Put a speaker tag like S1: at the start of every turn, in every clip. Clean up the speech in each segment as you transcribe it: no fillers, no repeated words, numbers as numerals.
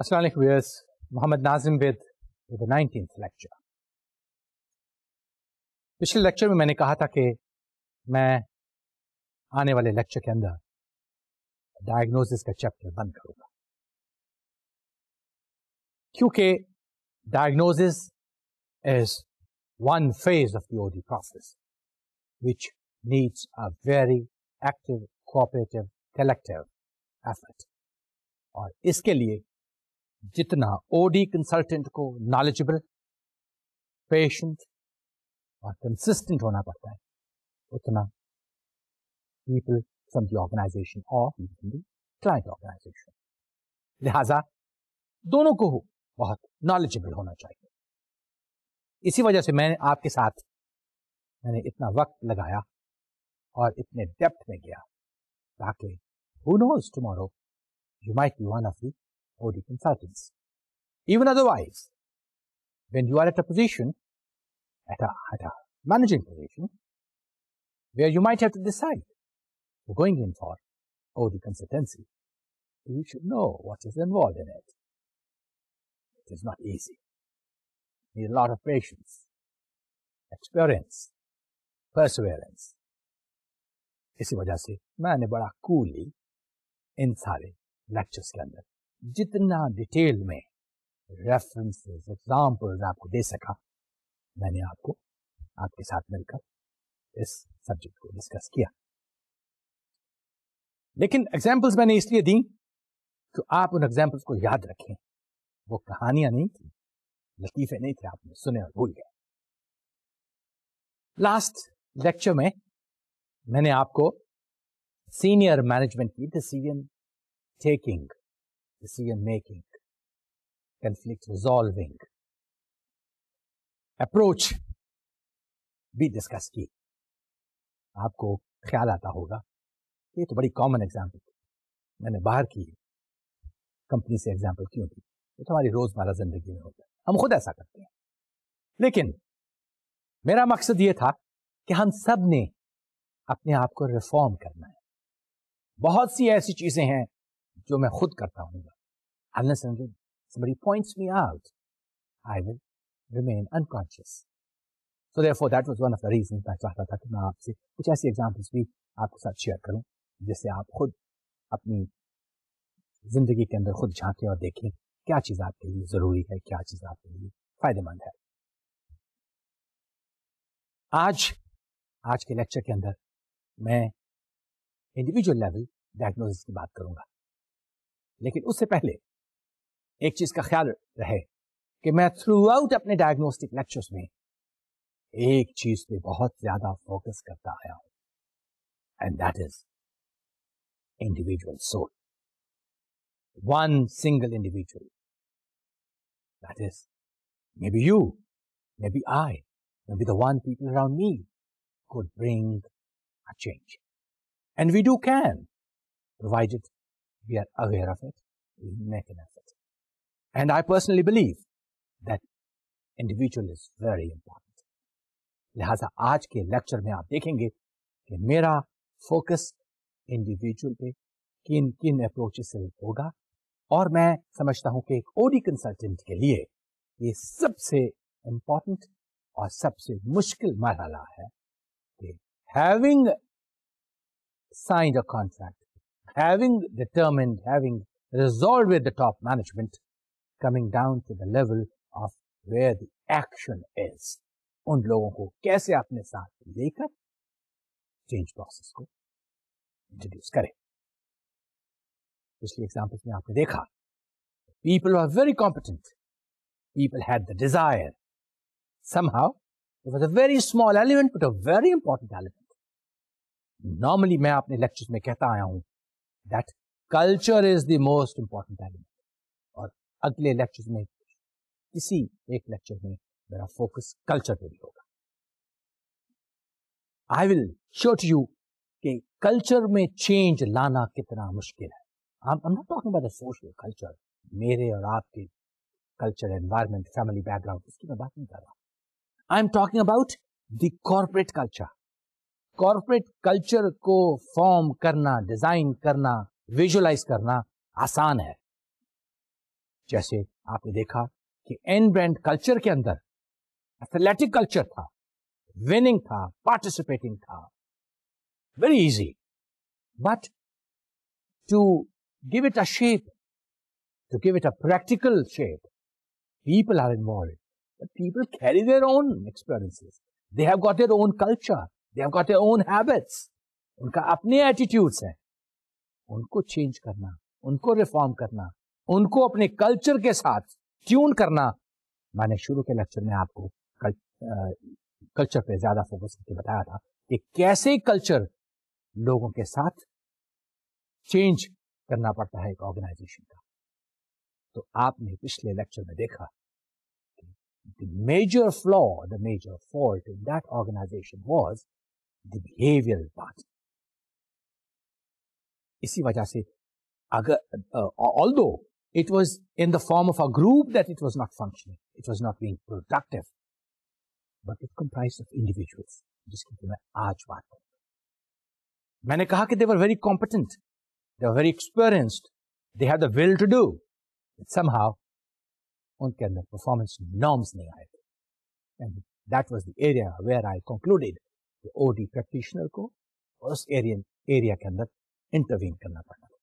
S1: Assalamu alaikum viewers, Muhammad Nazim with the 19th lecture. पिछले lecture में मैंने कहा था कि मैं आने वाले लेक्चर के अंदर डायग्नोसिस का चैप्टर बंद करूंगा, क्योंकि diagnosis is one phase of the OD process which needs a very active, cooperative, collective effort. और इसके लिए जितना ओडी कंसल्टेंट को नॉलेजेबल, पेशेंट और कंसिस्टेंट होना पड़ता है, उतना पीपल फ्रॉम द ऑर्गेनाइजेशन और क्लाइंट ऑर्गेनाइजेशन, लिहाजा दोनों को बहुत नॉलेजेबल होना चाहिए. इसी वजह से मैंने आपके साथ इतना वक्त लगाया और इतने डेप्थ में गया ताकि who knows tomorrow you might be one of the OD consultants. Even otherwise, when you are at a position, at a managing position, where you might have to decide for going in for OD consultancy, you should know what is involved in it. It is not easy. You need a lot of patience, experience, perseverance. इसी वजह से मैंने बड़ा coolie इन सारे lectures के अंदर जितना detail में रेफरेंसेस, एग्जाम्पल्स आपको दे सका, मैंने आपके साथ मिलकर इस सब्जेक्ट को डिस्कस किया. लेकिन एग्जाम्पल्स मैंने इसलिए दी कि आप उन एग्जाम्पल्स को याद रखें. वो कहानियां नहीं थी, लतीफे नहीं थे, आपने सुने और भूल गए. लास्ट लेक्चर में मैंने आपको सीनियर मैनेजमेंट की decision taking, decision making, conflict resolving approach भी डिस्कस की. आपको ख्याल आता होगा ये तो बड़ी कॉमन एग्जाम्पल थी, मैंने बाहर की कंपनी से एग्जाम्पल क्यों दी, ये तो हमारी रोजमर्रा जिंदगी में होता है, हम खुद ऐसा करते हैं. लेकिन मेरा मकसद ये था कि हम सब ने अपने आप को रिफॉर्म करना है. बहुत सी ऐसी चीजें हैं जो मैं खुद करता हूँ, unless somebody points me out, I will remain unconscious. So therefore that was one of the reasons मैं चाहता था कि मैं आपसे कुछ ऐसी एग्जाम्पल्स भी आपके साथ शेयर करूं जिससे आप खुद अपनी जिंदगी के अंदर खुद झांकें और देखें क्या चीज आपके लिए जरूरी है, क्या चीज आपके लिए फायदेमंद है. आज के लेक्चर के अंदर मैं इंडिविजुअल लेवल डायग्नोसिस की बात करूंगा, लेकिन उससे पहले एक चीज का ख्याल रहे कि मैं थ्रू आउट अपने डायग्नोस्टिक लेक्चर्स में एक चीज पे बहुत ज्यादा फोकस करता आया हूं, and that is individual soul. One single individual, that is maybe you, maybe I, maybe the one people around me could bring a change. And we do can, provided we are aware of it, we make an effort. And I personally believe that individual is very important. लिहाजा आज के lecture में आप देखेंगे कि मेरा focus individual पे किन किन अप्रोचेस से होगा, और मैं समझता हूं कि एक ओडी कंसल्टेंट के लिए ये सबसे इंपॉर्टेंट और सबसे मुश्किल मरहला है कि having signed a contract, having determined, having resolved with the top management, coming down to the level of where the action is, उन लोगों को कैसे अपने साथ लेकर चेंज प्रोसेस को इंट्रोड्यूस करें. पिछले एग्जाम्पल्स में आपने देखा people are very competent, people had the desire, somehow it was a very small element but a very important element. Normally मैं अपने लेक्चर्स में कहता आया हूं that culture is the most important element, और अगले लेक्चर्स में किसी एक लेक्चर में मेरा फोकस कल्चर पे भी होगा. I will show to you कि कल्चर में चेंज लाना कितना मुश्किल है. I'm not talking about the social culture, मेरे और आपके कल्चर, एनवायरमेंट, फैमिली बैकग्राउंड, इसकी मैं बात नहीं कर रहा. I am talking about the corporate culture. Corporate culture को फॉर्म करना, डिजाइन करना, विजुअलाइज करना आसान है. जैसे आपने देखा कि एन ब्रांड कल्चर के अंदर एथलेटिक कल्चर था, विनिंग था, पार्टिसिपेटिंग था, very easy, but to give it a shape, to give it a practical shape, people are involved. But people carry their own experiences. They have got their own culture. They have got their own habits. उनका अपने attitudes हैं. उनको change करना, उनको reform करना, उनको अपने culture के साथ ट्यून करना. मैंने शुरू के लेक्चर में आपको कल्चर पे ज्यादा फोकस करके बताया था कि कैसे कल्चर लोगों के साथ चेंज करना पड़ता है एक ऑर्गेनाइजेशन का. तो आपने पिछले लेक्चर में देखा the major flaw, the major fault in that organization was the behavioral part. इसी वजह से अगर although it was in the form of a group that it was not functioning, it was not being productive, but it comprised of individuals, जिसकी मैं आज बात करूंगा. मैंने कहा कि they were very competent, they were very experienced, they had the will to do, but somehow उनके अंदर परफॉर्मेंस नॉर्म्स नहीं आए थे. And that was the area where I concluded कि ओडी प्रैक्टिशनर को उस एरिया के अंदर इंटरवीन करना पड़ता था.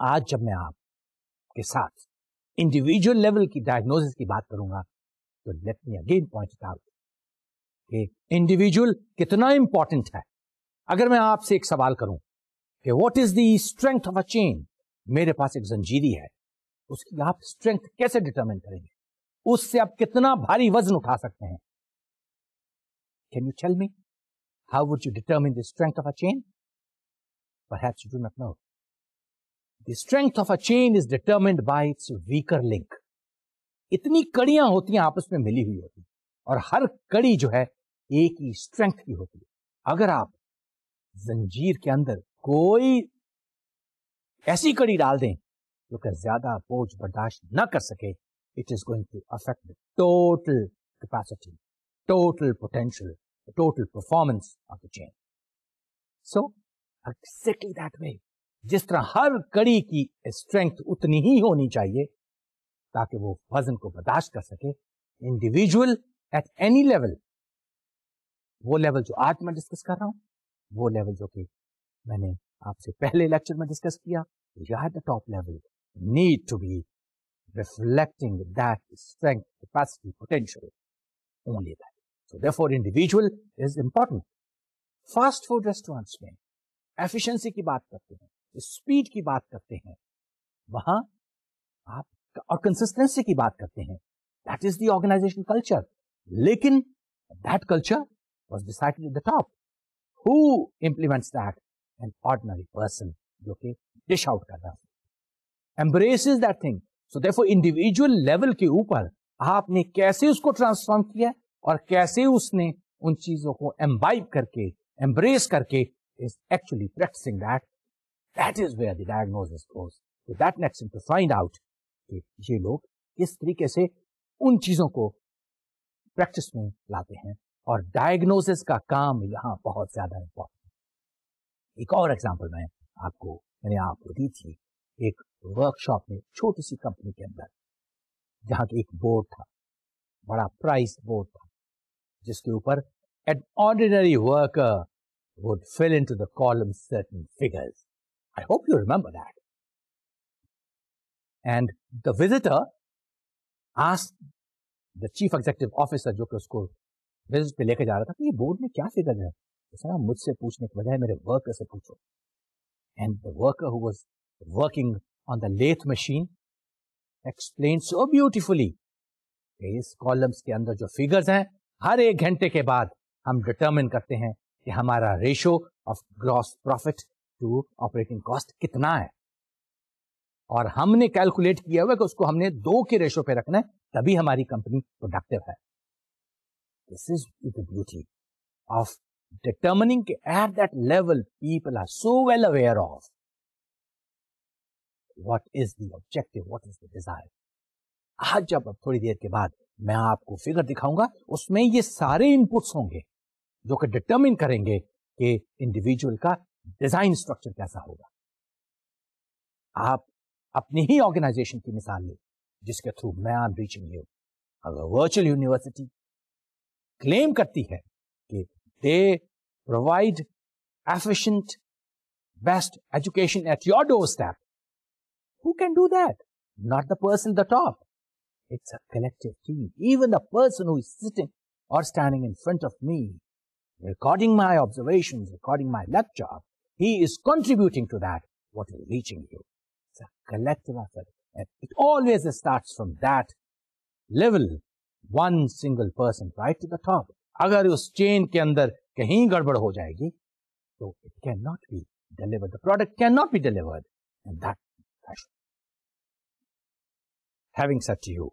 S1: आज जब मैं आपके साथ इंडिविजुअल लेवल की डायग्नोसिस की बात करूंगा तो let me again point it out कि इंडिविजुअल कितना इंपॉर्टेंट है. अगर मैं आपसे एक सवाल करूं कि what is the strength of a chain, मेरे पास एक जंजीरी है, उसकी आप स्ट्रेंथ कैसे डिटरमिन करेंगे? उससे आप कितना भारी वजन उठा सकते हैं? Can you tell me how would you determine the strength of a chain? Perhaps you do not know. The strength of a chain is determined by its weaker link. इतनी कड़ियां होती हैं, आपस में मिली हुई होती, और हर कड़ी जो है एक ही स्ट्रेंथ की होती है. अगर आप जंजीर के अंदर कोई ऐसी कड़ी डाल दें जो कि ज्यादा बोझ बर्दाश्त न कर सके, it is going to affect the total capacity, total potential, total performance of the chain. So exactly that way, जिस तरह हर कड़ी की स्ट्रेंथ उतनी ही होनी चाहिए ताकि वो वजन को बर्दाश्त कर सके, इंडिविजुअल एट एनी लेवल, वो लेवल जो आज मैं डिस्कस कर रहा हूं, वो लेवल जो कि मैंने आपसे पहले लेक्चर में डिस्कस किया, at the top level need to be reflecting that strength, capacity, potential, only that. So therefore individual is important. Fast food restaurants में efficiency की बात करते हैं, speed की बात करते हैं, वहां आप और consistency की बात करते हैं. That is the organization culture. लेकिन that culture was decided at the top. Who implements that? An ordinary person जो कि डिश आउट कर रहा है, embraces that thing. So therefore individual level के ऊपर आपने कैसे उसको ट्रांसफॉर्म किया और कैसे उसने उन चीजों को एम्बाइब करके, एम्ब्रेस करके is actually practicing that. That is where the diagnosis goes. So that next to find out कि ये लोग किस तरीके से उन चीजों को प्रैक्टिस में लाते हैं, और डायग्नोसिस का काम यहां बहुत ज्यादा इंपॉर्टेंट. एक और एग्जांपल मैंने आपको दी थी एक वर्कशॉप में, छोटी सी कंपनी के अंदर, जहां की एक बोर्ड था, बड़ा प्राइस बोर्ड था, जिसके ऊपर an ordinary worker would fill into the column certain figures. I hope you remember that. And the visitor asked the chief executive officer, जो कि उसको विजिट पे लेके जा रहा था, कि ये बोर्ड में क्या फिगर है? तो मुझसे पूछने के बजाय मेरे वर्कर से पूछो. And the worker who was working on the lathe machine explained so beautifully कि इस कॉलम्स के अंदर जो फिगर्स हैं, हर एक घंटे के बाद हम डिटरमिन करते हैं कि हमारा ratio of gross profit to operating cost कितना है, और हमने कैलकुलेट किया हुआ कि उसको हमने 2 के रेशो पे रखना है, तभी हमारी कंपनी प्रोडक्टिव है. This is the beauty of determining at that level people are so well aware of what is the objective, what is the desire. आज जब अब थोड़ी देर के बाद मैं आपको फिगर दिखाऊंगा, उसमें ये सारे इनपुट्स होंगे जो कि डिटरमिन करेंगे कि इंडिविजुअल का डिजाइन स्ट्रक्चर कैसा होगा. आप अपनी ही ऑर्गेनाइजेशन की मिसाल ले जिसके थ्रू मैं आई एम रीचिंग यू. अगर वर्चुअल यूनिवर्सिटी क्लेम करती है कि they provide efficient, best education at your doorstep, who can do that? Not the person at the top. It's a collective team. Even the person who is sitting or standing in front of me, recording my observations, recording my lecture, he is contributing to that, what is reaching you. It's a collective effort. And it always starts from that level, one single person right to the top. अगर उस chain के अंदर कहीं गड़बड़ हो जाएगी, so it cannot be delivered. The product cannot be delivered in that fashion. Having said to you,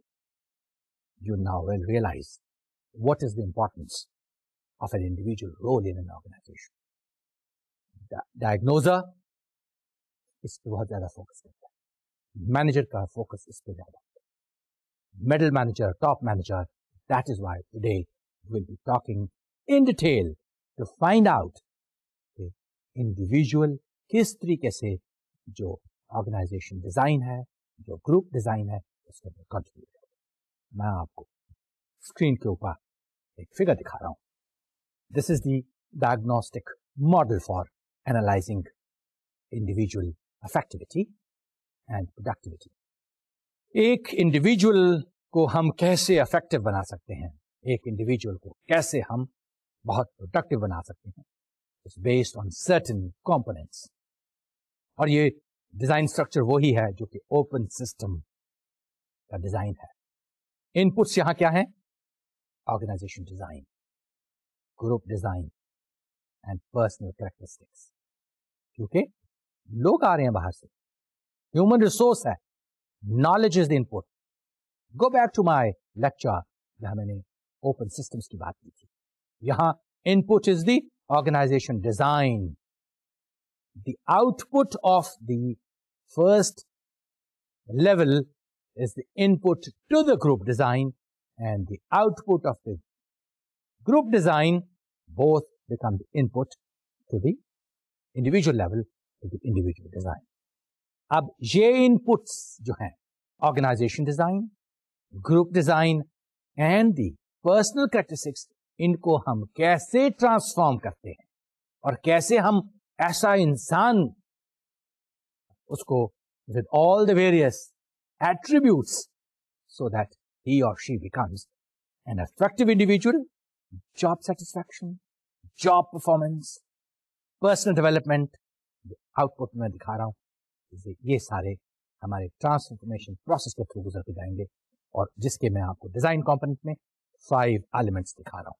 S1: you now will realize what is the importance of an individual role in an organization. The diagnoser इस पर बहुत ज़्यादा focus करता है. Manager का focus इस पर ज़्यादा है. Middle manager, top manager. That is why today we will be talking in detail to find out individual किस तरीके से जो ऑर्गेनाइजेशन डिजाइन है, जो ग्रुप डिजाइन है, उसके अंदर कंट्रीब्यूट करें. मैं आपको स्क्रीन के ऊपर एक फिगर दिखा रहा हूं. This is the diagnostic model for analysing individual effectivity and productivity. एक इंडिविजुअल को हम कैसे इफेक्टिव बना सकते हैं, एक इंडिविजुअल को कैसे हम बहुत प्रोडक्टिव बना सकते हैं, is based on certain components. और ये डिजाइन स्ट्रक्चर वही है जो कि ओपन सिस्टम का डिजाइन है. इनपुट्स यहां क्या है? Organization design, group design and personal characteristics. क्योंकि लोग आ रहे हैं बाहर से, ह्यूमन रिसोर्स है, knowledge is the input. Go back to my lecture जहां मैंने ओपन सिस्टम्स की बात की थी. यहां input is the organization design. The output of the first level is the input to the group design, and the output of the group design both become the input to the individual level, to the individual design. अब ये inputs जो हैं, organization design, group design and the personal characteristics, इनको हम कैसे transform करते हैं और कैसे हम ऐसा इंसान उसको with all the various attributes so that he or she becomes an effective individual, job satisfaction, job performance, personal development, output में दिखा रहा हूं. ये सारे हमारे ट्रांसफॉर्मेशन प्रोसेस के थ्रू गुजर के जाएंगे और जिसके मैं आपको डिजाइन कंपोनेंट में 5 एलिमेंट्स दिखा रहा हूं.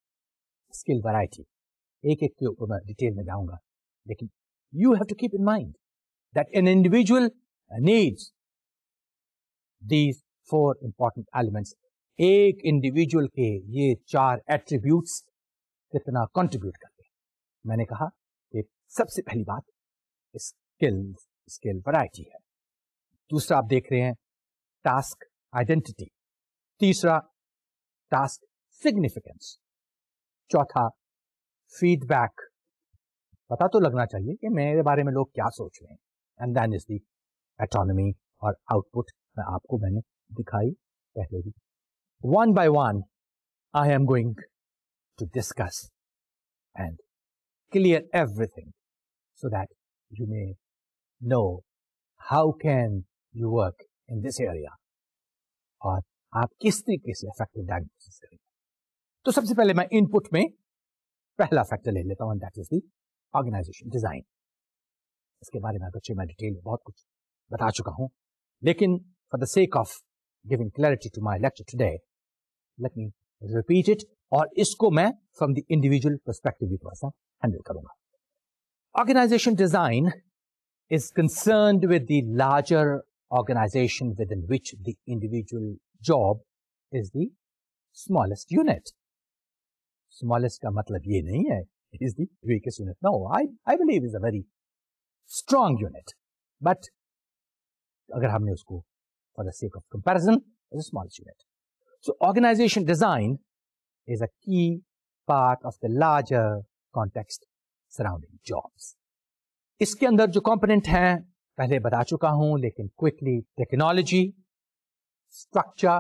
S1: स्किल वैरायटी, एक एक के ऊपर मैं डिटेल में जाऊंगा, लेकिन you have to keep in mind that an individual needs these 4 important elements. एक इंडिविजुअल के ये 4 एट्रीब्यूट्स कितना कंट्रीब्यूट करते हैं. मैंने कहा कि सबसे पहली बात स्किल वैरायटी है. दूसरा आप देख रहे हैं टास्क आइडेंटिटी. तीसरा टास्क सिग्निफिकेंस. चौथा फीडबैक, पता तो लगना चाहिए कि मेरे बारे में लोग क्या सोच रहे हैं. And then is the autonomy और आउटपुट में आपको मैंने दिखाई पहले ही. One by one I am going to discuss and clear everything so that you may know how can you work in this area और आप किस तरीके से इफेक्टिव डायग्नोसिस करेंगे. तो सबसे पहले मैं इनपुट में पहला फैक्टर ले लेता हूं, that is the organization design. इसके बारे में बच्चे मैं डिटेल में बहुत कुछ बता चुका हूं, लेकिन for the sake of giving clarity to my lecture today, let me repeat it, और इसको मैं फ्रॉम द इंडिविजुअल पर्सपेक्टिव भी थोड़ा सा हैंडल करूंगा. Organization design is concerned with the larger organization within which the individual job is the smallest unit. Smallest का मतलब ये नहीं है is the weakest unit. No, I believe is a very strong unit. But अगर हमने उसको for the sake of comparison is a smallest unit. So organization design is a key part of the larger context surrounding jobs. इसके अंदर जो component हैं पहले बता चुका हूं, लेकिन क्विकली टेक्नोलॉजी, स्ट्रक्चर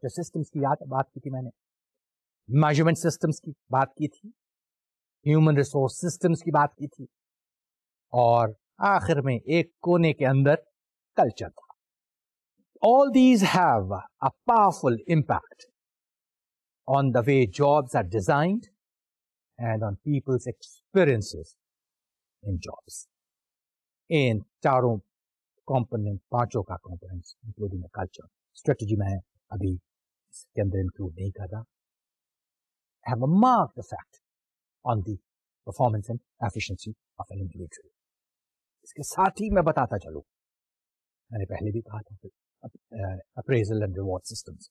S1: सिस्टम्स की बात की थी मैंने, मेजरमेंट सिस्टम्स की बात की थी, ह्यूमन रिसोर्स सिस्टम्स की बात की थी, और आखिर में एक कोने के अंदर कल्चर था. All these have a powerful impact on the way jobs are designed and on people's experiences in jobs. इन चारों कंपोनेंट, पांचों का कंपोनेंट्स इंक्लूडिंग कल्चर, स्ट्रेटजी में अभी इसके अंदर इंक्लूड नहीं कर रहा, have a marked effect on the performance and efficiency of an individual. इसके साथ ही मैं बताता चलूं, मैंने पहले भी कहा था, appraisal and reward systems.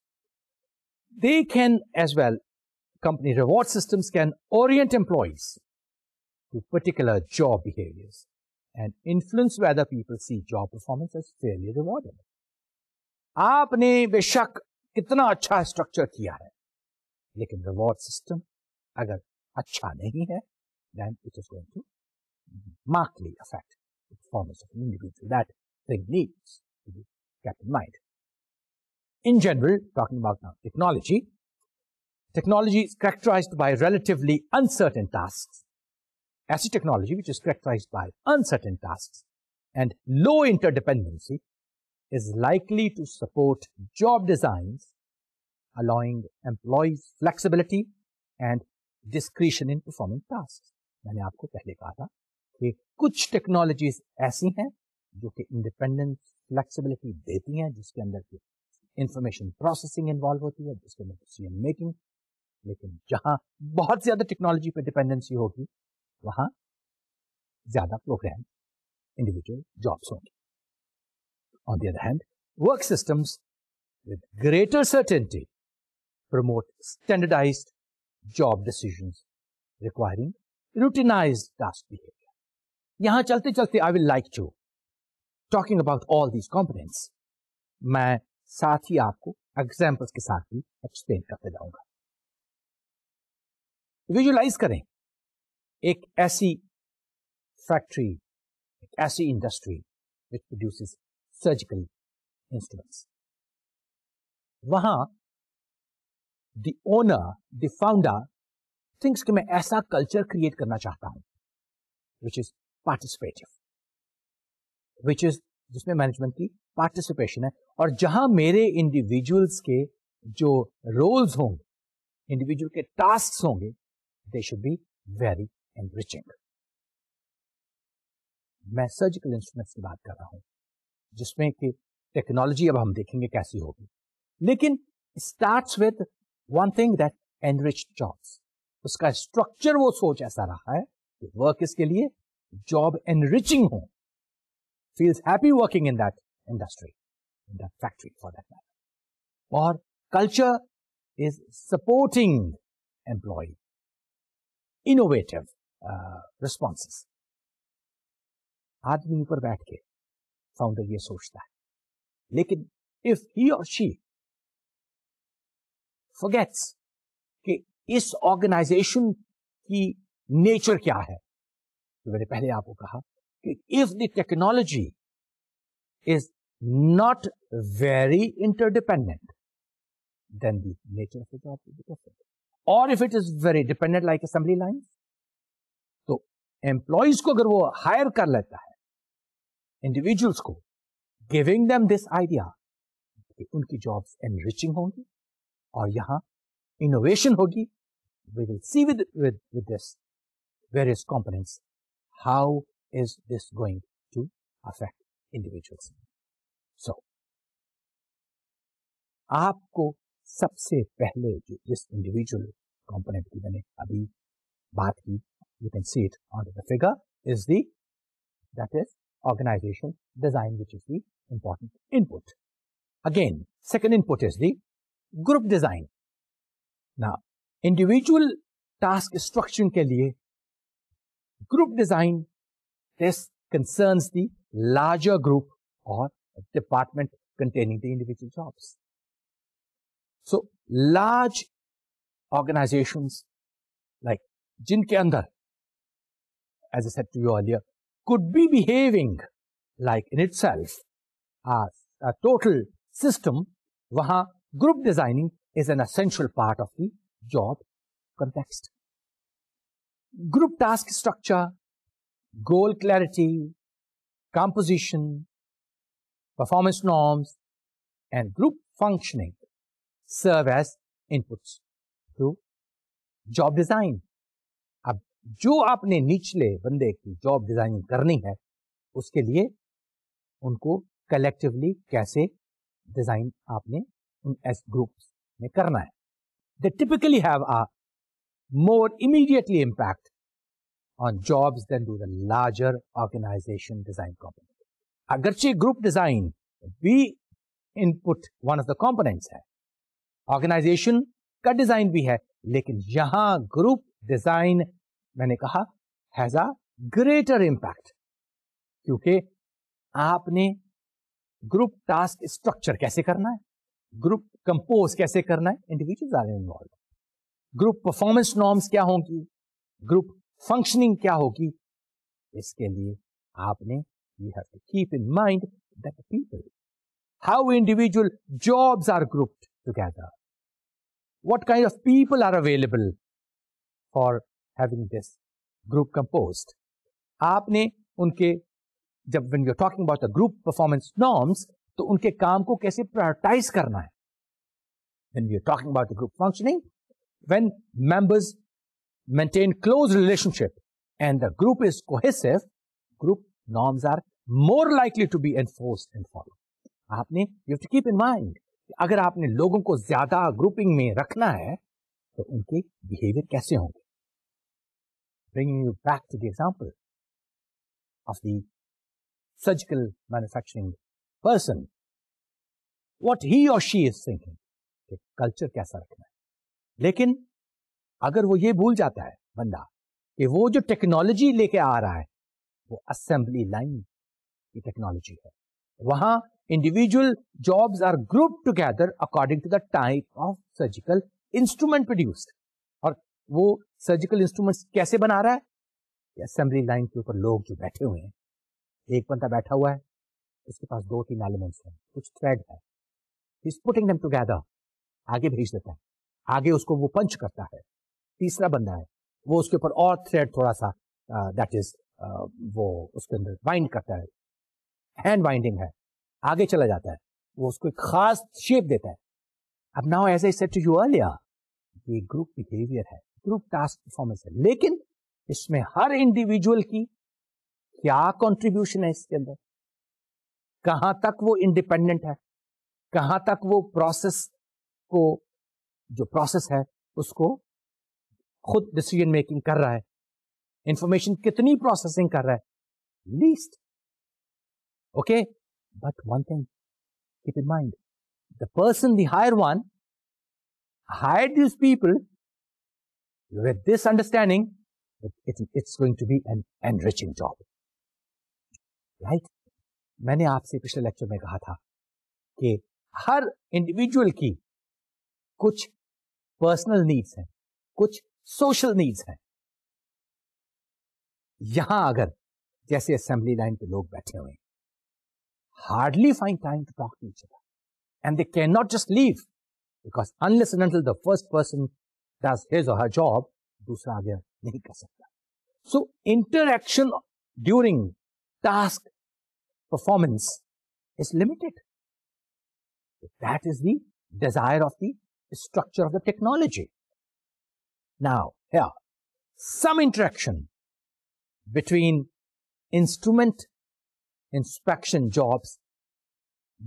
S1: They can as well, company reward systems can orient employees to particular job behaviors and influence whether people see job performance as fairly rewarded. आपने बेशक कितना अच्छा स्ट्रक्चर किया है, लेकिन रिवॉर्ड सिस्टम अगर अच्छा नहीं है, then it is going to markedly affect the performance of an individual. That thing needs to be kept in mind. In general, talking about now technology is characterized by relatively uncertain tasks. As a technology which is characterized by uncertain tasks and low interdependency is likely to support job designs allowing employees flexibility and discretion in performing tasks. मैंने आपको पहले कहा था कि कुछ technologies ऐसी हैं जो कि इंडिपेंडेंस, फ्लेक्सिबिलिटी देती हैं, जिसके अंदर की इंफॉर्मेशन प्रोसेसिंग इन्वॉल्व होती है, जिसके अंदर डिसीजन मेकिंग. लेकिन जहां बहुत ज्यादा टेक्नोलॉजी पर डिपेंडेंसी होगी, वहां ज्यादा प्रोग्राम इंडिविजुअल जॉब्स होंगी. On the other hand, work systems with greater certainty promote standardized job decisions requiring routinized task behavior. यहां चलते चलते I will like to talking about all these components. मैं साथ ही आपको एग्जाम्पल्स के साथ भी एक्सप्लेन करते जाऊंगा. विजुलाइज करें एक ऐसी फैक्ट्री, एक ऐसी industry which produces surgical instruments. वहां the owner, the founder thinks कि मैं ऐसा कल्चर क्रिएट करना चाहता हूं which is participative, which is जिसमें मैनेजमेंट की पार्टिसिपेशन है, और जहां मेरे इंडिविजुअल्स के जो रोल्स होंगे, इंडिविजुअल के टास्क होंगे, they should be very enriching. मैं सर्जिकल इंस्ट्रूमेंट्स की बात कर रहा हूं, जिसमें कि टेक्नोलॉजी अब हम देखेंगे कैसी होगी, लेकिन starts with one thing, that enriched jobs. उसका स्ट्रक्चर, वो सोच ऐसा रहा है कि वर्क इसके लिए जॉब एनरिचिंग हो, feels happy working in that industry, in that factory for that matter. Or culture is supporting employee innovative responses. आदमी ऊपर बैठ के फाउंडर ये सोचता है, लेकिन if he or she forgets कि इस ऑर्गेनाइजेशन की नेचर क्या है, तो मैंने पहले आपको कहा if the technology is not very interdependent, then the nature of the job will be different. Or if it is very dependent like assembly lines, तो employees को अगर वो hire कर लेता है, individuals को, giving them this idea कि उनकी jobs enriching होंगी और यहाँ innovation होगी, we will see with this various components how is this going to affect individuals. So, आपको सबसे पहले जो जिस इंडिविजुअल कंपोनेंट की मैंने अभी बात की, you can see it on the figure, is that is organization design, which is the important input. Again, second input is the group design. Now, individual task structuring के लिए group design, this concerns the larger group or department containing the individual jobs. So, large organizations like जिनके अंदर, as I said to you earlier, could be behaving like in itself a total system, वहाँ group designing is an essential part of the job context. Group task structure, goal clarity, composition, performance norms, and group functioning serve as inputs to job design. अब जो आपने निचले बंदे की job designing करनी है, उसके लिए उनको कलेक्टिवली कैसे डिजाइन आपने उन एस ग्रुप्स में करना है. They typically have a more immediately impact on jobs than do the larger organization design component. अगरचे ग्रुप डिजाइन भी input one of the components है, ऑर्गेनाइजेशन का डिजाइन भी है, लेकिन यहां ग्रुप डिजाइन मैंने कहा हैज अ ग्रेटर इम्पैक्ट, क्योंकि आपने ग्रुप टास्क स्ट्रक्चर कैसे करना है, ग्रुप कंपोज कैसे करना है, individuals are involve. Group performance norms क्या होंगी, ग्रुप फंक्शनिंग क्या होगी, इसके लिए आपने you have to keep in mind that the people, how individual jobs are grouped together, what kind of people are available for having this group composed. आपने उनके जब when you're talking about the group performance norms, तो उनके काम को कैसे prioritize करना है. When we're talking about the group functioning, when members maintain close relationship and the group is cohesive, group norms are more likely to be enforced and followed. आपने you have to keep in mind कि अगर आपने लोगों को ज्यादा grouping में रखना है तो उनके बिहेवियर कैसे होंगे. Bringing you back to the example of the surgical manufacturing person, what he or she is thinking कि कल्चर कैसा रखना है. लेकिन अगर वो ये भूल जाता है बंदा कि वो जो टेक्नोलॉजी लेके आ रहा है वो असेंबली लाइन की टेक्नोलॉजी है, वहां individual jobs are group together according to the type of surgical instrument produced. और वो सर्जिकल इंस्ट्रूमेंट्स कैसे बना रहा है, असेंबली लाइन के ऊपर लोग जो बैठे हुए हैं, एक बंदा बैठा हुआ है, उसके पास 2-3 एलिमेंट्स हैं, कुछ थ्रेड है, he is putting them together, आगे भेज देता है, आगे उसको वो पंच करता है. तीसरा बंदा है, वो उसके ऊपर और थ्रेड थोड़ा सा दैट इज वो उसके अंदर बाइंड करता है, हैंड बाइंडिंग है, आगे चला जाता है, वो उसको एक खास शेप देता है. अब now as I said to you earlier, ये ग्रुप बिहेवियर है, ग्रुप टास्क परफॉर्मेंस है, लेकिन इसमें हर इंडिविजुअल की क्या कंट्रीब्यूशन है इसके अंदर, कहां तक वो इंडिपेंडेंट है, कहां तक वो प्रोसेस को जो प्रोसेस है उसको खुद डिसीजन मेकिंग कर रहा है, इंफॉर्मेशन कितनी प्रोसेसिंग कर रहा है, least. Okay, but one thing keep in mind, the person, the hire one, hired these people with this understanding that it's going to be an enriching job. Right? मैंने आपसे पिछले लेक्चर में कहा था कि हर इंडिविजुअल की कुछ पर्सनल नीड्स हैं, कुछ सोशल नीड्स हैं. यहां अगर जैसे असेंबली लाइन पे लोग बैठे हुए हैं, hardly find time to talk to each other and they can not just leave, because unless and until the first person does his or her job, दूसरा आगे नहीं कर सकता. So interaction during task performance is limited. That is the desire of the structure of the technology. Now here, some interaction between instrument inspection jobs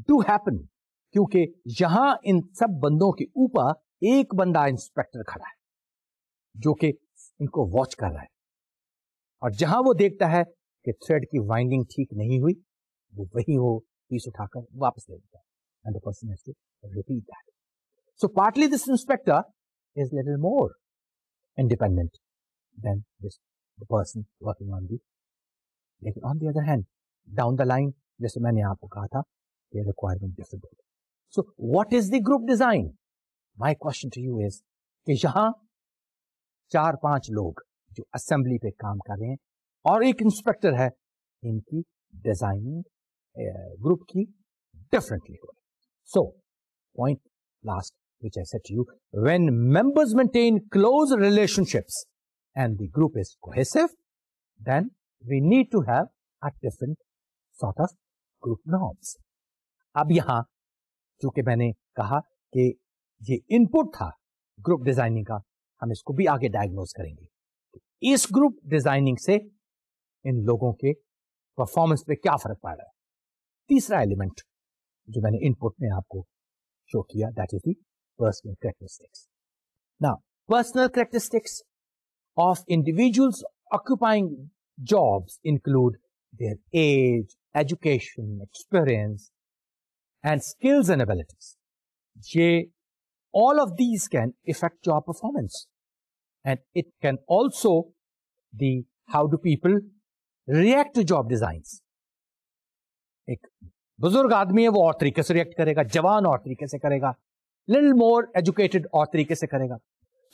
S1: do happen, क्योंकि यहां इन सब बंदों के ऊपर एक बंदा इंस्पेक्टर खड़ा है जो कि इनको वॉच कर रहा है, और जहां वो देखता है कि थ्रेड की वाइंडिंग ठीक नहीं हुई, वो वही वो पीस उठाकर वापस दे देता है, and the person has to repeat that. So partly this inspector is little more independent than this the person working on the. लेकिन on the other hand down the line, जैसे मैंने आपको कहा था, ये रिक्वायरमेंट डिफरेंट होगी. So what is the group design? My question to you is कि यहां 4-5 लोग जो असेंबली पे काम कर रहे हैं और एक इंस्पेक्टर है, इनकी डिजाइनिंग ग्रुप की differently. So, point last, which I said to you, when members maintain close relationships and the group is cohesive, then we need to have a different sort of group norms. अब यहाँ चूंकि मैंने कहा कि ये input था group designing का, हम इसको भी आगे डायग्नोज करेंगे. इस ग्रुप डिजाइनिंग से इन लोगों के परफॉर्मेंस पे क्या फर्क पड़ रहा है. तीसरा एलिमेंट जो मैंने इनपुट में आपको शो किया, that is the personal characteristics. Now personal characteristics of individuals occupying jobs include their age, education, experience and skills and abilities. All of these can affect job performance, and it can also how do people react to job designs. एक बुजुर्ग आदमी है, वो और तरीके से react करेगा, जवान और तरीके से करेगा, little more educated और तरीके से करेगा.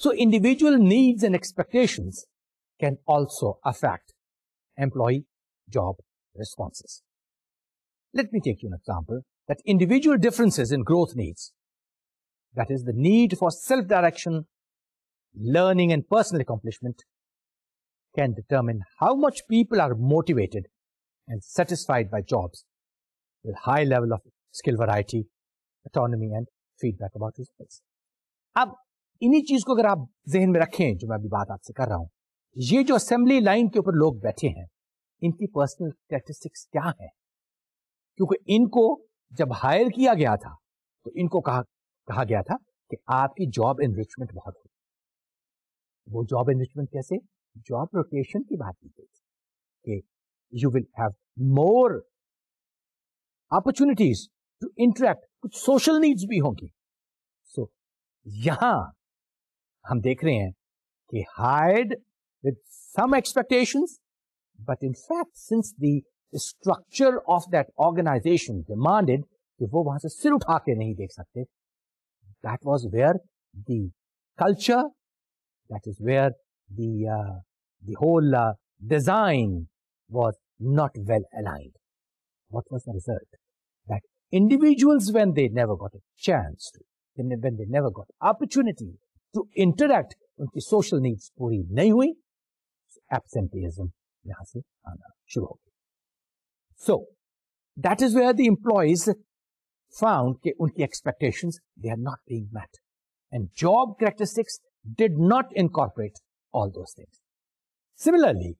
S1: So individual needs and expectations can also affect employee job responses. Let me take you an example. That individual differences in growth needs, that is the need for self-direction, learning and personal accomplishment, can determine how much people are motivated and satisfied by jobs with high level of skill variety, autonomy and feedback about results. अब इन्हीं चीज को अगर आप जहन में रखें जो मैं अभी बात आपसे कर रहा हूं, ये जो असेंबली लाइन के ऊपर लोग बैठे हैं, इनकी पर्सनल कैरेक्टरिस्टिक्स क्या है? क्योंकि इनको जब हायर किया गया था तो इनको कहा गया था कि आपकी जॉब एनरिचमेंट बहुत होगी. वो जॉब एनरिचमेंट कैसे? जॉब रोटेशन की बात की गई कि you will have more opportunities to interact, कुछ सोशल नीड्स भी होंगी. सो यहां हम देख रहे हैं कि hired with some expectations, but in fact since the structure of that organization demanded कि वो वहां से सिर उठा के नहीं देख सकते. That was where the culture, that is where the whole design was not well aligned. What was the result? That individuals, when they never got a chance to, when they never got opportunity to interact, उनकी social needs पूरी नहीं हुई, absenteeism यहां से आना शुरू हो गया. So, that is where the employees found that unki expectations, they are not being met. And job characteristics did not incorporate all those things. Similarly,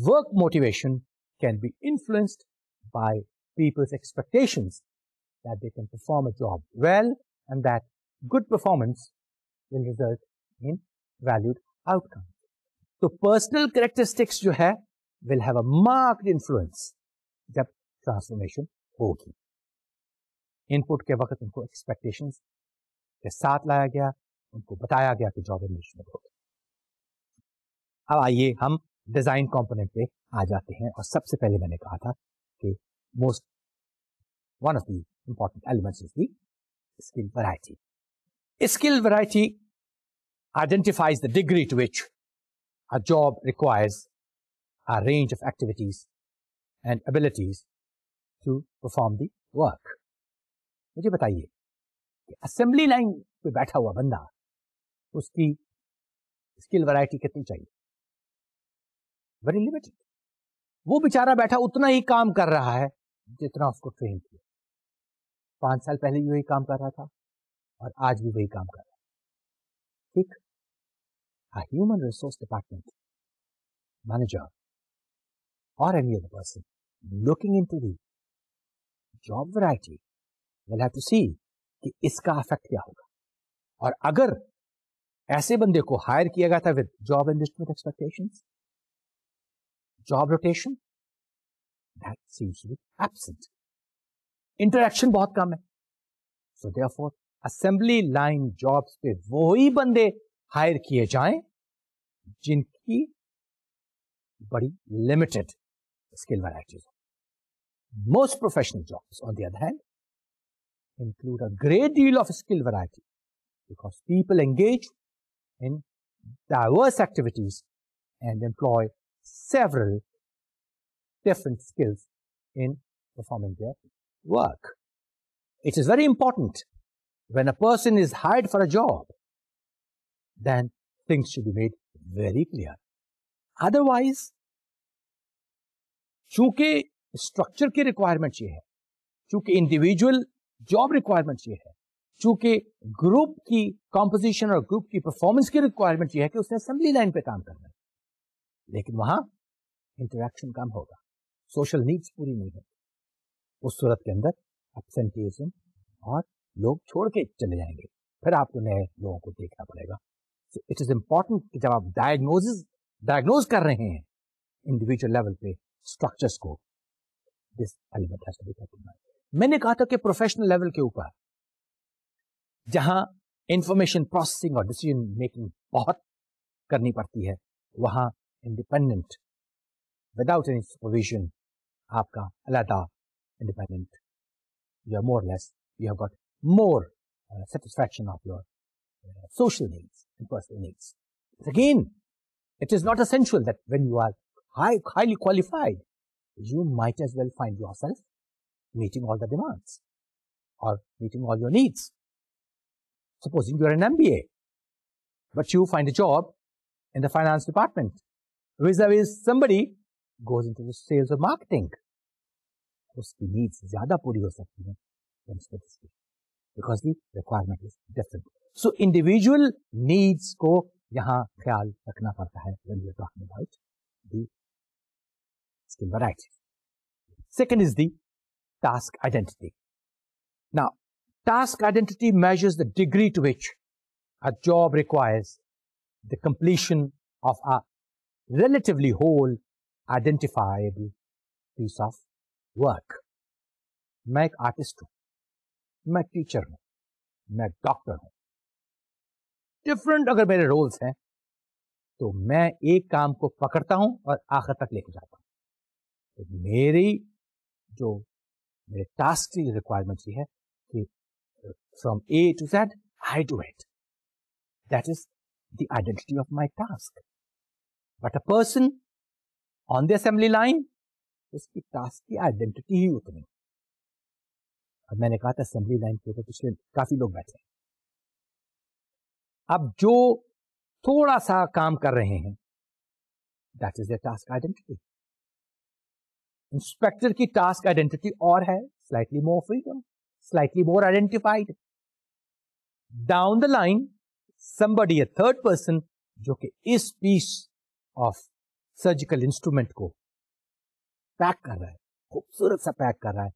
S1: work motivation can be influenced by people's expectations that they can perform a job well and that good performance will result in valued outcomes. So, personal characteristics जो है will have a marked influence जब transformation होगी. Input के वक्त उनको expectations के साथ लाया गया, उनको बताया गया कि जॉब एनरिचमेंट होगी. अब आइए हम डिजाइन कंपोनेंट पे आ जाते हैं. और सबसे पहले मैंने कहा था कि one of the important elements is the skill variety. Skill variety identifies the degree to which a job requires a range of activities and abilities to perform the work. मुझे बताइए कि असेंबली लाइन पे बैठा हुआ बंदा, उसकी skill variety कितनी चाहिए? Very limited. वो बेचारा बैठा उतना ही काम कर रहा है जितना उसको ट्रेन किया. 5 साल पहले भी वही काम कर रहा था और आज भी वही काम कर रहा है. ठीक, a human resource department manager or any other person looking into the job variety will have to see कि इसका इफेक्ट क्या होगा. और अगर ऐसे बंदे को हायर किया गया था with job enrichment expectations, job rotation, that seems to be absent. Interaction बहुत कम है. So therefore assembly line jobs पे वही बंदे हायर किए जाएं जिनकी बड़ी limited skill varieties. Most professional jobs, on the other hand, include a great deal of skill variety because people engage in diverse activities and employ several different skills in performing their work. It is very important when a person is hired for a job, then things should be made very clear. Otherwise, चूंकि structure की requirement ये है, चूंकि individual job requirement ये है, चूंकि group की composition और ग्रुप की परफॉर्मेंस की रिक्वायरमेंट ये है कि उसने असेंबली लाइन पे काम करना है, लेकिन वहां इंटरेक्शन कम होगा, सोशल नीड्स पूरी नहीं होगी, उस सूरत के अंदर एब्सेंटीज्म और लोग छोड़ के चले जाएंगे, फिर आपको नए लोगों को देखना पड़ेगा. सो इट इज इंपॉर्टेंट कि जब आप डायग्नोज कर रहे हैं इंडिविजुअल लेवल पे स्ट्रक्चर्स को, this element has to be kept in mind. मैंने कहा था कि प्रोफेशनल लेवल के ऊपर जहां इंफॉर्मेशन प्रोसेसिंग और डिसीजन मेकिंग बहुत करनी पड़ती है, वहां इंडिपेंडेंट विदाउट एनी सुपरविजन आपका अलग independent, you are more less, you have got more satisfaction of your social needs and personal needs. Again, it is not essential that when you are highly qualified, you might as well find yourself meeting all the demands or meeting all your needs. Supposing you are an MBA, but you find a job in the finance department, vis-a-vis somebody goes into the sales or marketing. Uski needs zyada puri ho sakti hai because the requirement is different. So individual needs को यहाँ ख्याल रखना पड़ता है when we are talking about the skill variety. Second is the task identity. Now, task identity measures the degree to which a job requires the completion of a relatively whole identifiable piece of work. मैं एक artist हूं, मैं teacher हूं, मैं doctor हूं, different अगर मेरे roles हैं तो मैं एक काम को पकड़ता हूं और आखिर तक लेके जाता हूं. तो मेरे टास्क की रिक्वायरमेंट ये है कि from A to Z I do it. That is the identity of my task. But a person on the assembly line, उसकी टास्क की आइडेंटिटी ही उतनी. अब मैंने कहा था असेंबली लाइन के ऊपर पिछले काफी लोग बैठे हैं. अब जो थोड़ा सा काम कर रहे हैं, that is the task identity. Inspector की टास्क आइडेंटिटी और है, slightly more freedom, slightly more identified. Down the line somebody, a third person, जो कि इस पीस ऑफ सर्जिकल इंस्ट्रूमेंट को पैक कर रहा है, खूबसूरत सा पैक कर रहा है,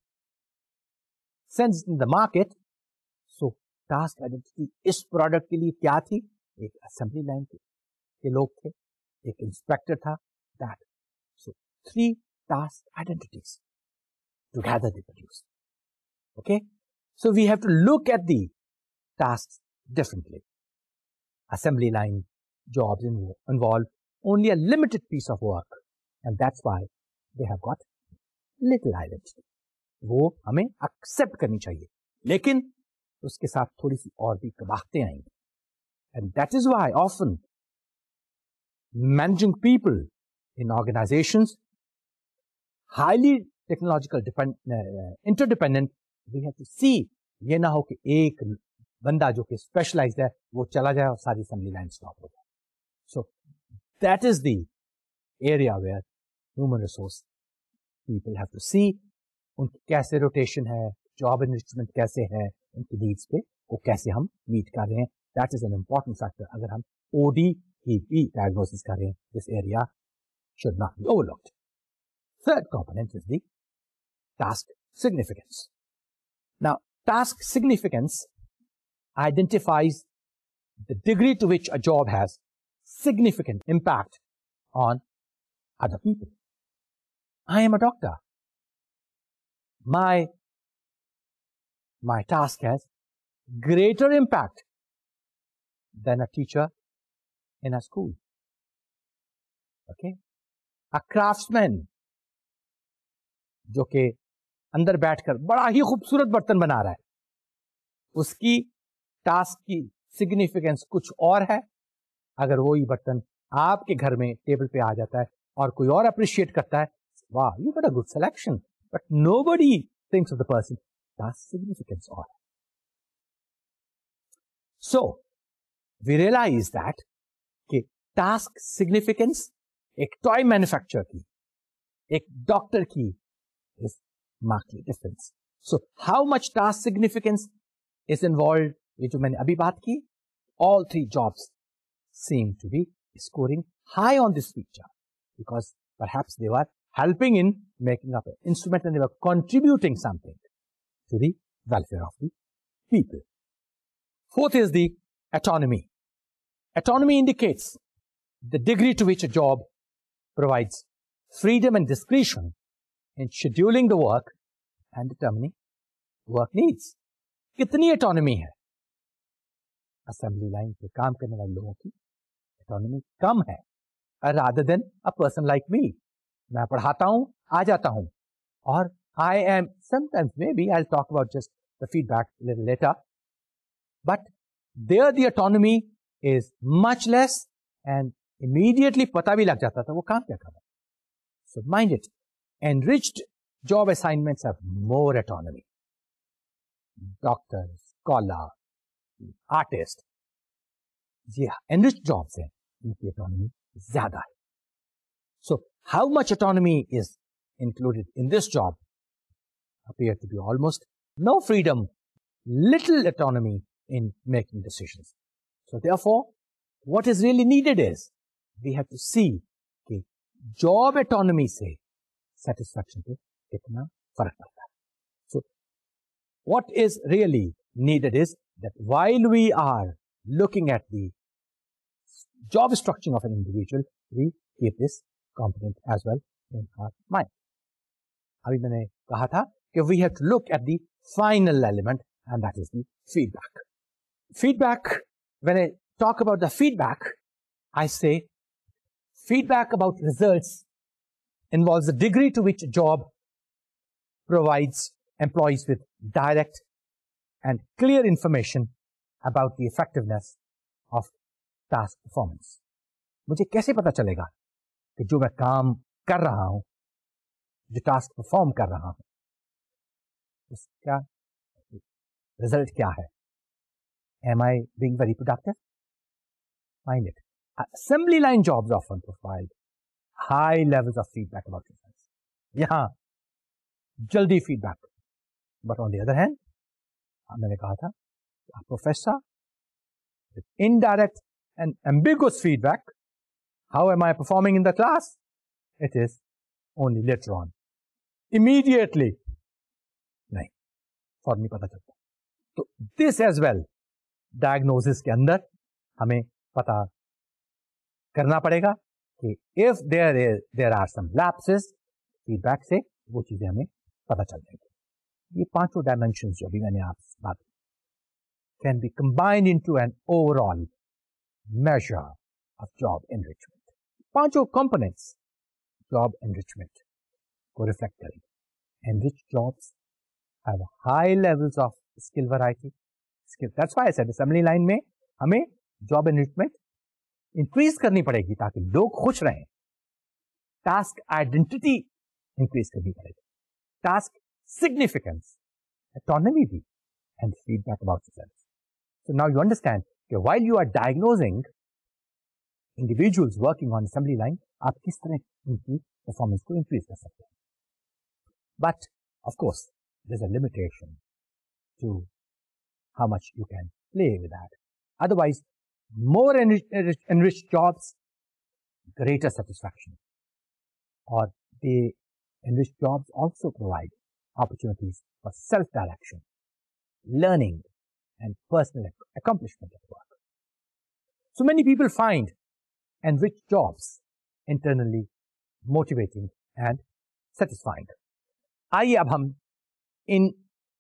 S1: sense in the market. So task identity इस प्रोडक्ट के लिए क्या थी? एक असेंबली लाइन के लोग थे, एक इंस्पेक्टर था, that. So 3 task identities together they produce. Okay, so we have to look at the task differently. Assembly line jobs involve only a limited piece of work, and that's why they have got little identity. वो हमें accept करनी चाहिए, लेकिन उसके साथ थोड़ी सी और भी कबाहतें आएंगी. And that is why often managing people in organizations highly technological interdependent, we have to see ये ना हो कि एक बंदा जो कि स्पेशलाइज्ड है वो चला जाए और सारी असेंबली लाइन स्टॉप हो जाए. So that is the area where human resource people have to see उनकी कैसे रोटेशन है, जॉब इन्वेस्टमेंट कैसे है, उनकी नीड्स पे वो कैसे हम मीट कर रहे हैं. That is an important factor. अगर हम ओडी की भी डायग्नोसिस कर रहे हैं, this area should not be overlooked. Third component is the task significance. Now task significance identifies the degree to which a job has significant impact on other people. I am a doctor. My task has greater impact than a teacher in a school. Okay? A craftsman जो के अंदर बैठकर बड़ा ही खूबसूरत बर्तन बना रहा है, उसकी टास्क की सिग्निफिकेंस कुछ और है अगर वही बर्तन आपके घर में टेबल पे आ जाता है और कोई और अप्रिशिएट करता है, वाह you got a good selection, but nobody thinks of the person task significance or. So we realize that task significance एक toy manufacturer की, एक doctor की is markedly different. So how much task significance is involved? ये जो मैंने अभी बात की, all three jobs seem to be scoring high on this feature because perhaps they were helping in making up an instrument and they were contributing something to the welfare of the people. Fourth is the autonomy. Autonomy indicates the degree to which a job provides freedom and discretion in scheduling the work and determining work needs. कितनी autonomy है? Assembly line पे काम करने वाले लोगों की autonomy कम है, rather than a person like me. मैं पढ़ाता हूँ, आ जाता हूँ, और I am sometimes, maybe I'll talk about just the feedback a little later, but there the autonomy is much less and immediately पता भी लग जाता था वो काम क्या कर रहा है. So mind it, enriched job assignments have more autonomy. Doctor, scholar, artist, ये enriched jobs हैं, इनकी autonomy ज़्यादा है. So how much autonomy is included in this job appear to be almost no freedom, little autonomy in making decisions. So therefore, what is really needed is we have to see कि job autonomy से satisfaction पे कितना फर्क पड़ता है. So what is really needed is that while we are looking at the job structuring of an individual, we keep this component as well in our mind. अभी मैंने कहा था कि we have to look at the final element, and that is the feedback. Feedback, when I talk about the feedback, I say feedback about results involves the degree to which a job provides employees with direct and clear information about the effectiveness of task performance. मुझे कैसे पता चलेगा कि जो मैं काम कर रहा हूं, जो टास्क परफॉर्म कर रहा हूं, उसका रिजल्ट क्या है? Am I being very productive? Mind it. Assembly line jobs often provide high levels of feedback about results. यहाँ जल्दी feedback. But on the other hand, मैंने कहा था, a professor with indirect and ambiguous feedback, how am I performing in the class? It is only later on. Immediately, नहीं, फौरन नहीं पता चलता. तो this as well, diagnosis के अंदर हमें पता करना पड़ेगा कि if there are some lapses, feedback से वो चीजें हमें पता चल जाएंगी. ये पांचों dimensions जो भी मैंने आपसे बात की can be combined into an overall measure of job enrichment. पांचों components job enrichment को reflect करेंगे. Enriched jobs have high levels of skill variety. That's why I said assembly line में हमें job enrichment increase करनी पड़ेगी ताकि लोग खुश रहें. Task identity increase करनी पड़ेगी. Task significance, autonomy भी, and feedback about results. So now you understand that while you are diagnosing individuals working on assembly line, आप किस तरह उनकी performance को increase कर सकते हैं. But of course, there's a limitation to how much you can play with that. Otherwise, more enriched jobs, greater satisfaction. Or the enriched jobs also provide opportunities for self-direction, learning, and personal accomplishment at work. So many people find enriched jobs internally motivating and satisfying. आइए अब हम इन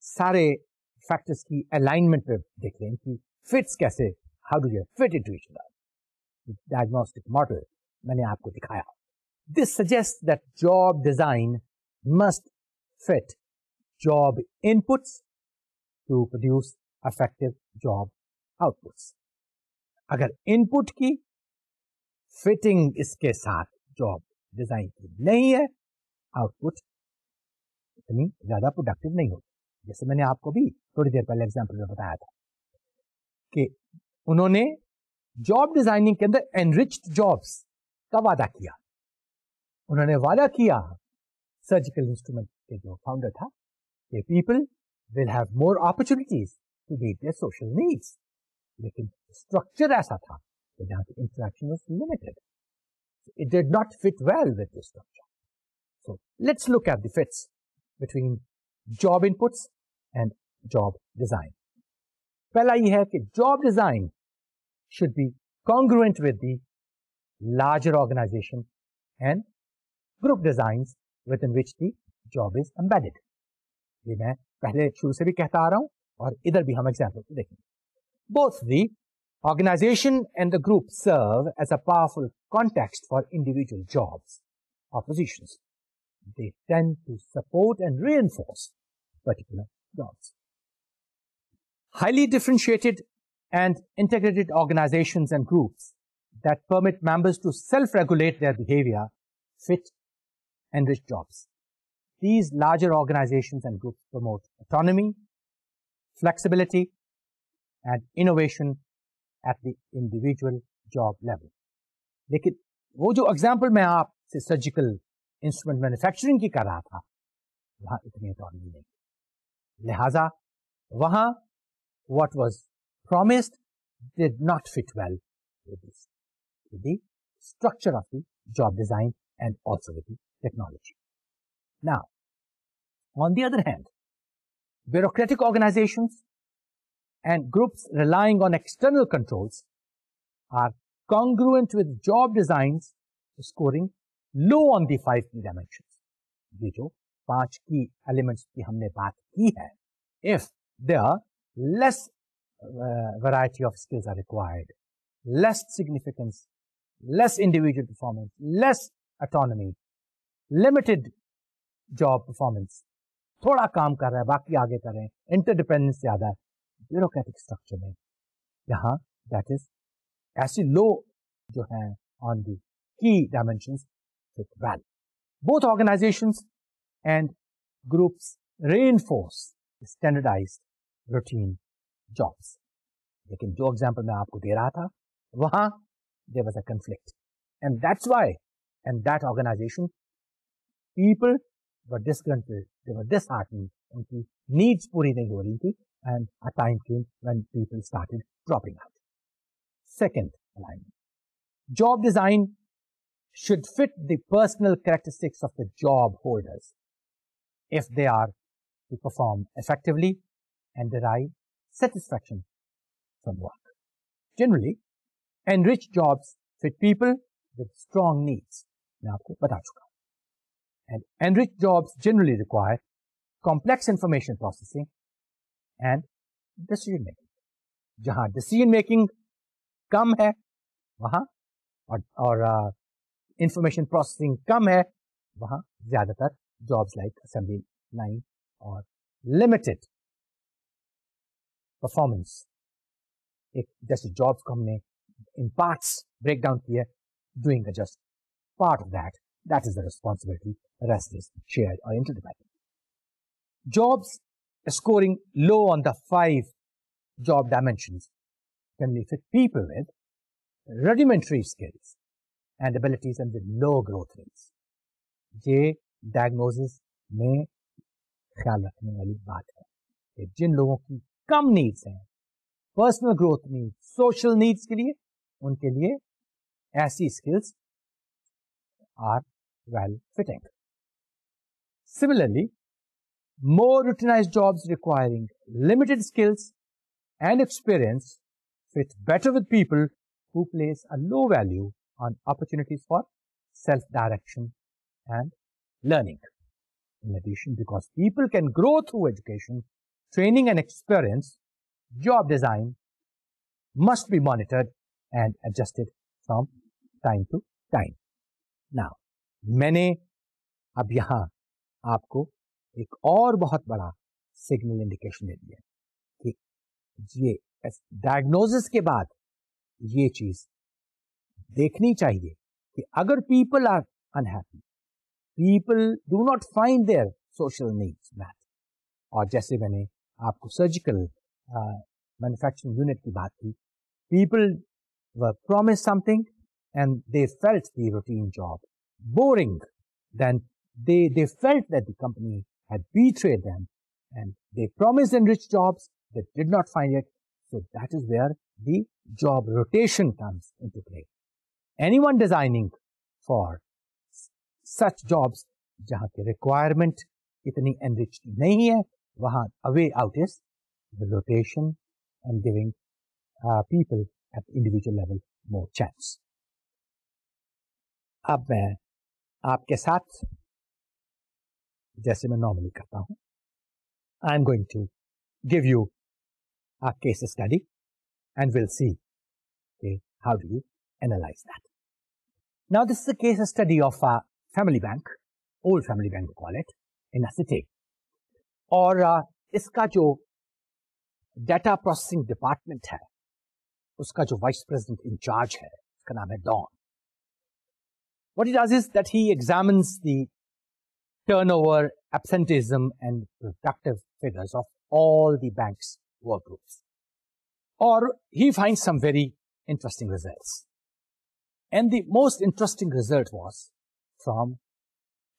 S1: सारे factors की alignment पे देख लें कि fits कैसे, how do you fit into each other. Diagnostic model मैंने आपको दिखाया. This suggest that job design must fit job inputs to produce effective job outputs. अगर इनपुट की फिटिंग इसके साथ जॉब डिजाइन की नहीं है, आउटपुट इतनी ज़्यादा प्रोडक्टिव नहीं होती। जैसे मैंने आपको भी थोड़ी देर पहले एग्जाम्पल में बताया था कि उन्होंने जॉब डिजाइनिंग के अंदर एनरिच्ड जॉब्स का वादा किया। उन्होंने वादा किया सर्जिकल इंस्ट्रूमेंट के जो फाउंडर था कि people will have more opportunities to meet their social needs, लेकिन स्ट्रक्चर ऐसा था कि जहां की interaction was limited, it did not fit well with this structure. So let's look at the fits between job inputs and job design. पहला यह है कि job design should be congruent with the larger organization and group designs within which the job is embedded. ये मैं पहले शुरू से भी कहता आ रहा हूं और इधर भी हम एग्जाम्पल देखेंगे। Both the organization and the group serve as a powerful context for individual jobs or positions. They tend to support and reinforce particular jobs. Highly differentiated and integrated organizations and groups that permit members to self-regulate their behavior fit enriched jobs. These larger organizations and groups promote autonomy, flexibility, and innovation at the individual job level. लेकिन वो जो example मैं आपसे surgical instrument manufacturing की कर रहा था, वहां इतनी autonomy नहीं, लिहाजा वहां what was promised did not fit well with the structure of the job design and also with the technology. Now, on the other hand, bureaucratic organizations and groups relying on external controls are congruent with job designs scoring low on the 5 key dimensions. ये जो 5 key elements की हमने बात की है, if there are less variety of skills are required, less significance, less individual performance, less autonomy, limited job performance, थोड़ा काम कर रहा है बाकी आगे कर रहे हैं, इंटरडिपेंडेंस ज्यादा है, ब्यूरोक्रेटिक स्ट्रक्चर में यहाँ दैट इज ऐसी लो जो है ऑन दी की dimensions fit well. Both organisations and groups reinforce standardized routine jobs. लेकिन जो एग्जाम्पल मैं आपको दे रहा था वहां there was a conflict, and that's why in that organization people were disgruntled, they were disheartened, उनकी needs पूरी नहीं हो रही थी, and a time came when people started dropping out. Second alignment, job design should fit the personal characteristics of the job holders if they are to perform effectively and derive satisfaction from work. Generally, enriched jobs fit people with strong needs. मैं आपको बता चुका हूं. And enriched jobs generally require complex information processing and decision making. जहां decision making कम है वहां और information processing कम है वहां ज्यादातर jobs like assembly line और limited performance, एक जैसे jobs को हमने in parts break down किया, doing just part of that is the responsibility, the rest is shared or interdependent. Jobs scoring low on the 5 job dimensions can fit people with rudimentary skills and abilities and with low growth rates. ये diagnosis में ख्याल रखने वाली बात है कि जिन लोगों की कम नीड्स हैं, personal growth needs, social needs के लिए, उनके लिए ऐसी skills are well fitting. Similarly, more routinized jobs requiring limited skills and experience fit better with people who place a low value on opportunities for self-direction and learning. In addition, because people can grow through education, training and experience, job design must be monitored and adjusted from time to time. Now, मैंने अब यहाँ आपको एक और बहुत बड़ा signal indication दे दिया कि ये डायग्नोसिस के बाद ये चीज देखनी चाहिए कि अगर people are unhappy, people do not find their social needs met. और जैसे मैंने आपको सर्जिकल मैन्युफैक्चरिंग यूनिट की बात की, people were promised something and they felt the routine job boring. Then they felt that the company had betrayed them and they promised enriched jobs, they did not find it. So that is where the job rotation comes into play. Anyone designing for such jobs जहाँ की requirement इतनी enriched नहीं है, वहाँ a way out is the rotation and giving people at individual level more chance. अब मैं आपके साथ जैसे मैं normally करता हूँ, I am going to give you a case study and we'll see okay, how do you analyze that. Now this is a case study of a family bank, old family bank we call it, in a city. और इसका जो data processing department है, उसका जो vice president in charge है, उसका नाम है Don. What he does is that he examines the turnover, absenteeism and productive figures of all the bank's work groups. Or he finds some very interesting results. And the most interesting result was from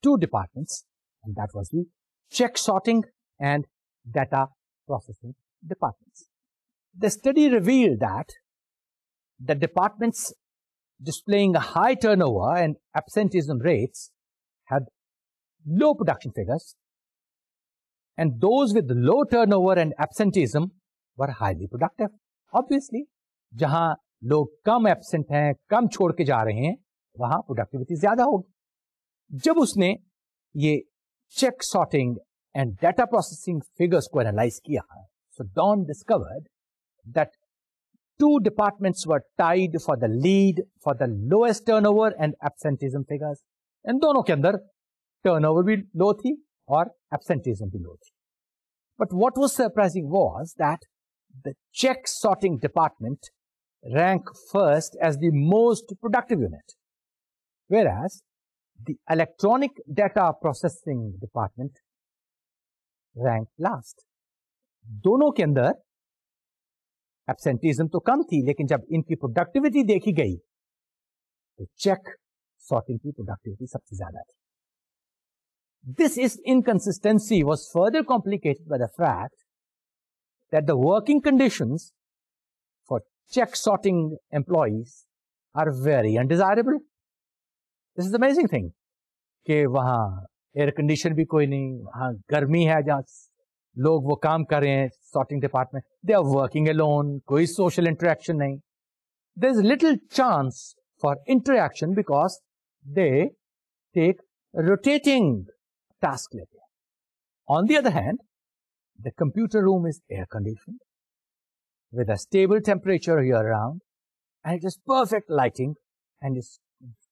S1: two departments, and that was the check sorting and data processing departments. The study revealed that the departments displaying a high turnover and absenteeism rates had low production figures, and those with low turnover and absenteeism were highly productive. Obviously, जहां लोग कम absent हैं, कम छोड़ के जा रहे हैं, वहां productivity ज्यादा होगी. जब उसने ये check sorting and data processing figures को एनालाइज किया, so Don discovered that two departments were tied for the lead for the lowest turnover and absenteeism figures. इन दोनों के अंदर टर्नओवर भी लो थी और absenteeism भी लो थी. But what was surprising was that the check sorting department ranked first as the most productive unit, whereas the electronic data processing department ranked last. दोनों के अंदर absenteeism तो कम थी, लेकिन जब इनकी प्रोडक्टिविटी देखी गई तो चेक सॉर्टिंग की प्रोडक्टिविटी सबसे ज्यादा थी. This inconsistency was further complicated by the fact that the working conditions for check sorting employees are very undesirable. This is the amazing thing कि वहाँ एयर कंडीशन भी कोई नहीं, वहाँ गर्मी है जहाँ लोग वो काम कर रहे हैं sorting department, they are working alone, कोई social interaction नहीं. There is little chance for interaction because they take rotating task लेते हैं. On the other hand, the computer room is air conditioned with a stable temperature year round and it is perfect lighting and is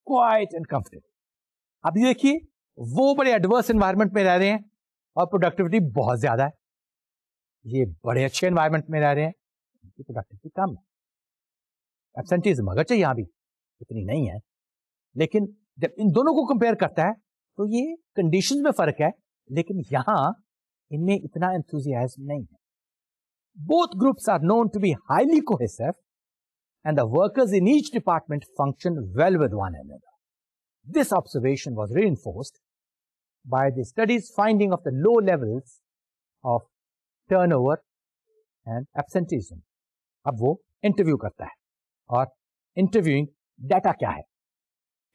S1: quiet and comfortable. अब ये देखिए, वो बड़े adverse environment में रह रहे हैं और प्रोडक्टिविटी बहुत ज्यादा है. ये बड़े अच्छे एनवायरनमेंट में रह रहे हैं, उनकी प्रोडक्टिविटी कम है. एब्सेंटीज्म अगर चाहिए यहां भी इतनी नहीं है, लेकिन जब इन दोनों को कंपेयर करता है तो ये कंडीशंस में फर्क है, लेकिन यहां इनमें इतना एंथुसियाज्म नहीं है. Both groups are known to be highly cohesive and the workers in each department function well with one another. This observation was reinforced by the study's finding of the low levels of turnover and absenteeism. अब वो interview करता है और interviewing data क्या है.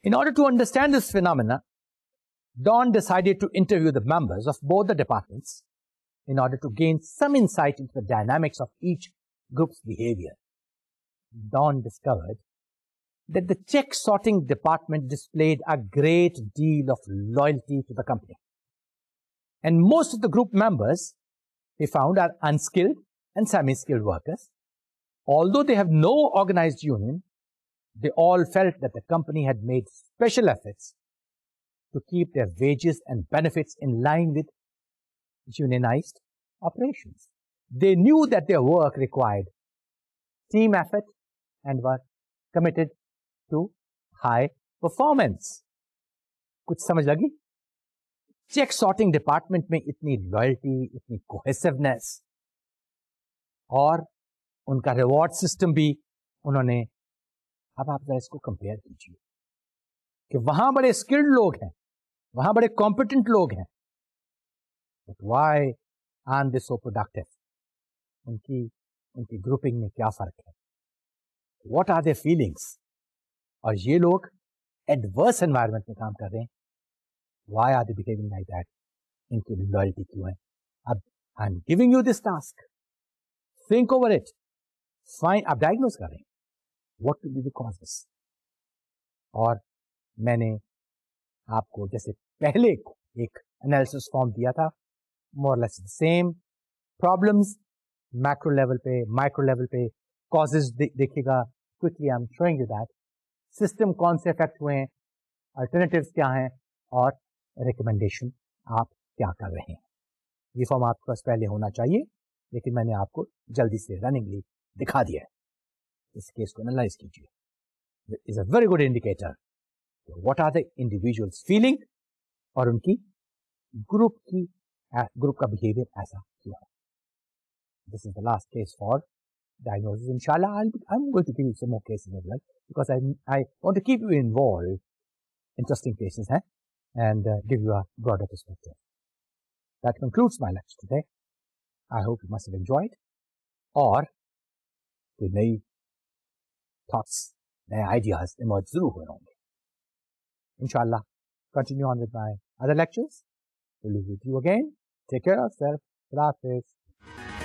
S1: In order to understand this phenomena, Don decided to interview the members of both the departments in order to gain some insight into the dynamics of each group's behavior. Don discovered that the check sorting department displayed a great deal of loyalty to the company. And most of the group members, he found, are unskilled and semi-skilled workers. Although they have no organized union, they all felt that the company had made special efforts to keep their wages and benefits in line with unionized operations. They knew that their work required team effort and were committed to high performance. कुछ समझ लगी? Check sorting department में इतनी loyalty, इतनी cohesiveness, और उनका reward system भी उन्होंने, अब आप जरा इसको कंपेयर कीजिए कि वहां बड़े स्किल्ड लोग हैं, वहां बड़े कॉम्पिटेंट लोग हैं, but why are they so productive? उनकी उनकी ग्रुपिंग में क्या फर्क है? What are their feelings? और ये लोग एडवर्स एनवायरनमेंट में काम कर रहे हैं, why are they behaving like that? इनकी लॉयल्टी क्यों है? अब I am giving you this task, think over it, fine, आप डायग्नोज कर रहे हैं what will be the causes. और मैंने आपको जैसे पहले एक एनालिसिस फॉर्म दिया था, more less same problems, macro level पे, माइक्रो लेवल पे कॉजेज देखिएगा। Quickly I am showing you that system कौन से इफेक्ट हुए हैं, अल्टरनेटिव्स क्या हैं, और रिकमेंडेशन आप क्या कर रहे हैं। ये फॉर्म आपके पास पहले होना चाहिए, लेकिन मैंने आपको जल्दी से रनिंगली दिखा दिया है। इस केस को एनालाइज कीजिए, is a very good indicator what are the individuals feeling, और उनकी ग्रुप का बिहेवियर ऐसा क्यों है। This is the last case for diagnosis. Inshallah, I'm going to give you some more cases as well, because I want to keep you involved, interesting cases, and give you a broader perspective. That concludes my lecture today. I hope you must have enjoyed, और कोई नई thoughts, नए ideas emerge जरूर हुए होंगे। Inshallah, continue on with my other lectures. We'll be with you again. Take care of yourself. Allah Hafiz.